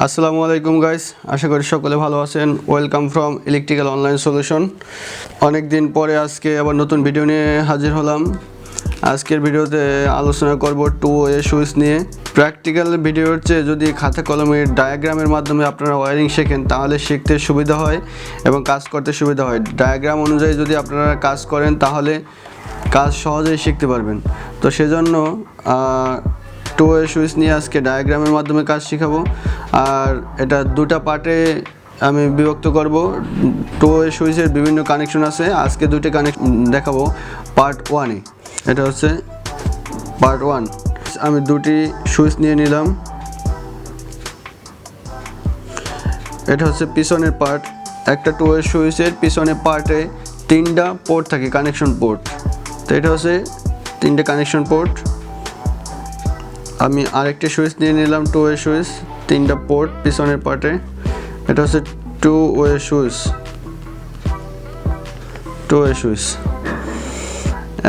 আসসালামু আলাইকুম গাইস, আশা করি সকলে ভালো আছেন। Welcome from electrical online solution. অনেক দিন পরে আজকে আবার নতুন ভিডিও নিয়ে হাজির হলাম। আজকের ভিডিওতে আলোচনা করব টু ওয়ে সুইচ নিয়ে। প্র্যাকটিক্যাল ভিডিওর চেয়ে যদি খাতা কলমের ডায়াগ্রামের মাধ্যমে আপনারা ওয়্যারিং শেখেন তাহলে শিখতে সুবিধা হয় এবং কাজ করতে সুবিধা হয়। ডায়াগ্রাম অনুযায়ী যদি আপনারা কাজ করেন তাহলে কাজ সহজেই শিখতে পারবেন। তো সেজন্য টু ওয়ে সুইচ নিয়ে আজকে ডায়াগ্রামের মাধ্যমে কাজ শেখাবো। আর এটা দুটা পার্টে আমি বিভক্ত করব। টু ওয়ে সুইচের বিভিন্ন কানেকশন আছে, আজকে দুটো কানেকশন দেখাবো পার্ট ওয়ানে। এটা হচ্ছে পার্ট ওয়ান। আমি দুটি সুইচ নিয়ে নিলাম। এটা হচ্ছে পিছনের পার্ট। একটা টু ওয়ে সুইচের পিছনের পার্টে তিনটা পোর্ট থাকে, কানেকশন পোর্ট। তো এটা হচ্ছে তিনটে কানেকশন পোর্ট। আমি আরেকটি সুইচ নিয়ে নিলাম, টু ওয়ে সুইচ, তিনটা পোর্ট পিছনের পার্টে। এটা হচ্ছে two way switch, two way switch.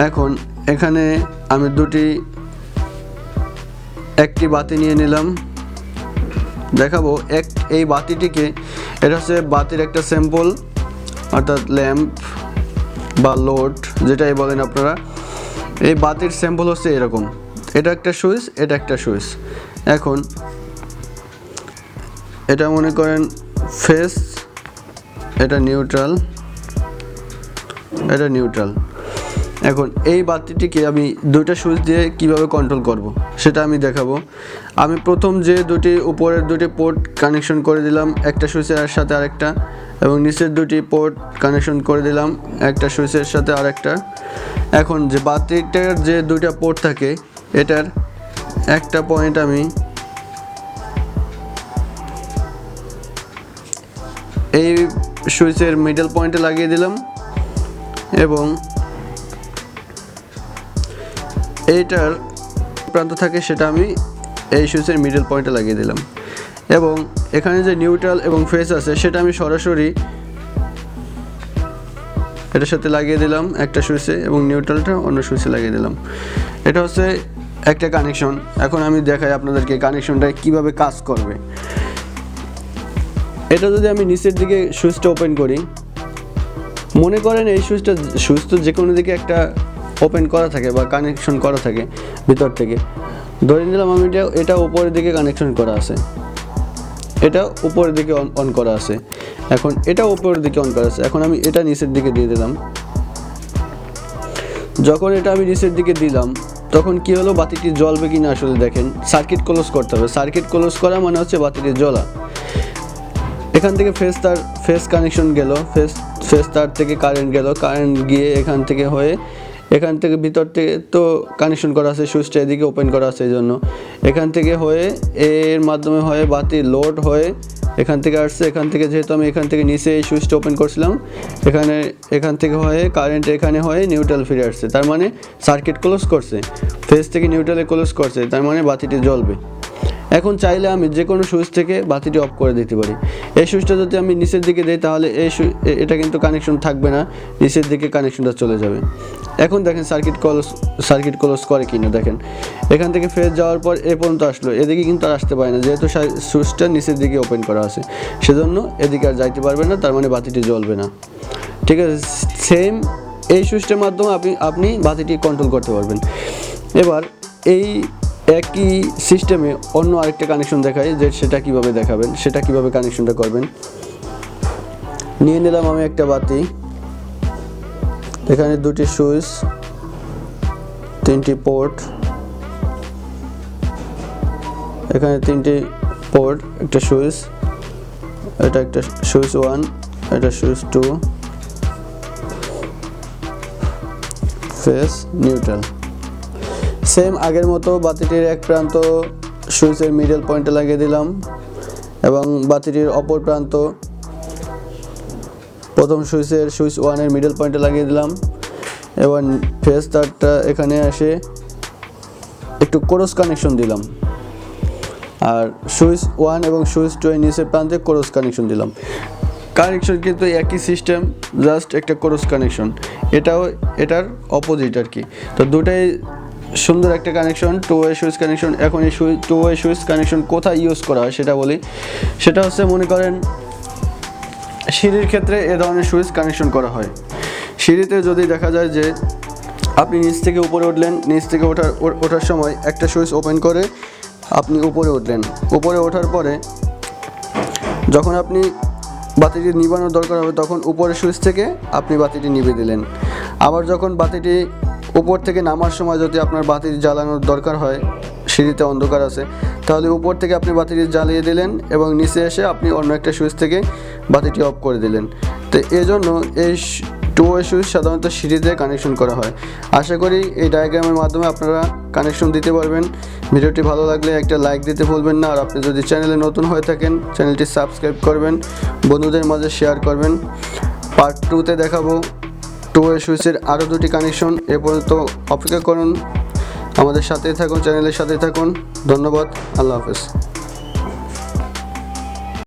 এখন এখানে আমি একটি বাতি নিয়ে নিলাম, দেখাবো এই বাতিটিকে। এটা হচ্ছে বাতির একটা স্যাম্পল, অর্থাৎ ল্যাম্প বা লোড যেটাই বলেন আপনারা। এই বাতির স্যাম্পল হচ্ছে এরকম, এটা একটা সুইচ, এটা একটা সুইচ। এখন এটা মনে করেন ফেস, এটা নিউট্রাল, এটা নিউট্রাল। এখন এই বাতিটিকে আমি দুইটা সুইচ দিয়ে কিভাবে কন্ট্রোল করব সেটা আমি দেখাবো। আমি প্রথম যে উপরের দুটি পোর্ট কানেকশন করে দিলাম একটা সুইচের সাথে আরেকটা, এবং নিচের দুটি পোর্ট কানেকশন করে দিলাম একটা সুইচের সাথে আরেকটা। এখন যে বাতিটার যে দুইটা পোর্ট থাকে, এটার একটা পয়েন্ট আমি এই সুইচের মিডল পয়েন্টে লাগিয়ে দিলাম, এবং এইটার প্রান্ত থাকে সেটা আমি এই সুইচের মিডল পয়েন্টে লাগিয়ে দিলাম। এবং এখানে যে নিউট্রাল এবং ফেস আছে সেটা আমি সরাসরি এটার সাথে লাগিয়ে দিলাম একটা সুইচে, এবং নিউট্রালটা অন্য সুইচে লাগিয়ে দিলাম। এটা হচ্ছে একটা কানেকশন। এখন আমি দেখাই আপনাদেরকে কানেকশনটা কিভাবে কাজ করবে। এটা যদি আমি নিচের দিকে সুইচটা ওপেন করি, মনে করেন এই সুইচ তো যে কোনো দিকে একটা ওপেন করা থাকে বা কানেকশন করা থাকে ভিতর থেকে। ধরে নিলাম আমি এটা উপরের দিকে কানেকশন করা আছে, এটা উপরের দিকে অন করা আছে। এখন এটা উপরের দিকে অন করা আছে। এখন আমি এটা নিচের দিকে দিয়ে দিলাম। যখন এটা আমি নিচের দিকে দিলাম তখন কি হলো, বাতিটি জ্বলবে কিনা আসলে দেখেন। সার্কিট ক্লোজ করতে হবে। সার্কিট ক্লোজ করা মানে হচ্ছে বাতিটি জ্বলা। এখান থেকে ফেস কানেকশন গেল, ফেস তার থেকে কারেন্ট গেল, কারেন্ট গিয়ে এখান থেকে ভিতর থেকে তো কানেকশন করা আছে, সুইচটা এদিকে ওপেন করা আছে, এই জন্য এখান থেকে হয়ে এর মাধ্যমে হয়ে বাতি লোড হয়ে এখান থেকে আসছে। এখান থেকে যেহেতু আমি এখান থেকে নিচে এই সুইচটা ওপেন করছিলাম, এখান থেকে হয়ে কারেন্ট এখানে হয়ে নিউট্রাল ফিরে আসছে। তার মানে সার্কিট ক্লোজ করছে, ফেস থেকে নিউট্রালে ক্লোজ করছে, তার মানে বাতিটি জ্বলবে। এখন চাইলে আমি যে কোনো সুইচ থেকে বাতিটি অফ করে দিতে পারি। এই সুইচটা যদি আমি নিচের দিকে দিই তাহলে এটা কিন্তু কানেকশন থাকবে না, নিচের দিকে কানেকশনটা চলে যাবে। এখন দেখেন সার্কিট ক্লোজ করে কিনা দেখেন। এখান থেকে ফেজ যাওয়ার পর এ পর্যন্ত আসলো, এদিকে কিন্তু আর আসতে পারে না, যেহেতু সুইচটা নিচের দিকে ওপেন করা আছে, সেজন্য এদিকে আর যাইতে পারবে না, তার মানে বাতিটি জ্বলবে না। ঠিক আছে, সেম এই সুইচটার মাধ্যমে আপনি বাতিটি কন্ট্রোল করতে পারবেন। এবার এই একই সিস্টেমে অন্য আরেকটা কানেকশন দেখাই, যে সেটা কিভাবে দেখাবেন, সেটা কিভাবে কানেকশনটা করবেন। নিয়ে নিলাম আমি একটা বাতি, এখানে দুটি সুইচ, তিনটি পোর্ট, এখানে তিনটি পোর্ট, একটা সুইচ, এটা একটা সুইচ 1, এটা সুইচ 2, ফেস নিউট্রাল। সেম আগের মতো বাতিটির এক প্রান্ত সুইচের মিডল পয়েন্টে লাগিয়ে দিলাম, এবং বাতিটির অপর প্রান্ত প্রথম সুইচ 1-এর মিডল পয়েন্টে লাগিয়ে দিলাম। এবার ফেস তারটা এখানে এসে একটু ক্রস কানেকশন দিলাম, আর সুইচ 1 এবং সুইচ 2 এর নিচের প্রান্তে ক্রস কানেকশন দিলাম। কানেকশন কিন্তু একই সিস্টেম, জাস্ট একটা ক্রস কানেকশন। এটাও এটার অপোজিট আর কি। তো দুটাই সুন্দর একটা কানেকশন, টু-ওয়ে সুইচ কানেকশন। এখন এই টু-ওয়ে সুইচ কানেকশন কোথায় ইউজ করা হয় সেটা বলি। সেটা হচ্ছে মনে করেন সিঁড়ির ক্ষেত্রে এ ধরনের সুইচ কানেকশন করা হয়। সিঁড়িতে যদি দেখা যায় যে আপনি নিচ থেকে উপরে উঠলেন, নিচ থেকে ওঠার সময় একটা সুইচ ওপেন করে আপনি উপরে উঠলেন, উপরে ওঠার পরে যখন আপনি বাতিটি নিভানোর দরকার হবে তখন উপরের সুইচ থেকে আপনি বাতিটি নিভিয়ে দিলেন। আবার যখন বাতিটি উপর থেকে নামার সময় যদি আপনার বাতি জ্বালানোর দরকার হয়, সিঁড়িতে অন্ধকার আছে, তাহলে উপর থেকে আপনি বাতিটি জ্বালিয়ে দিলেন এবং নিচে এসে আপনি অন্য একটা সুইচ থেকে বাতিটি অফ করে দিলেন। তো এই জন্য এই টু-ওয়ে সুইচ সাধারণত সিঁড়িতে কানেকশন করা হয়। আশা করি এই ডায়াগ্রামের মাধ্যমে আপনারা কানেকশন দিতে পারবেন। ভিডিওটি ভালো লাগলে একটা লাইক দিতে ভুলবেন না। আর আপনি যদি চ্যানেলে নতুন হয়ে থাকেন চ্যানেলটি সাবস্ক্রাইব করবেন, বন্ধুদের মাঝে শেয়ার করবেন। পার্ট 2-তে দেখাবো টু-ওয়ে সুইচের আরও 2টি কানেকশন। এ পর্যন্ত অপেক্ষা করুন, আমাদের সাথেই থাকুন, চ্যানেলের সাথেই থাকুন। ধন্যবাদ, আল্লাহ হাফেজ।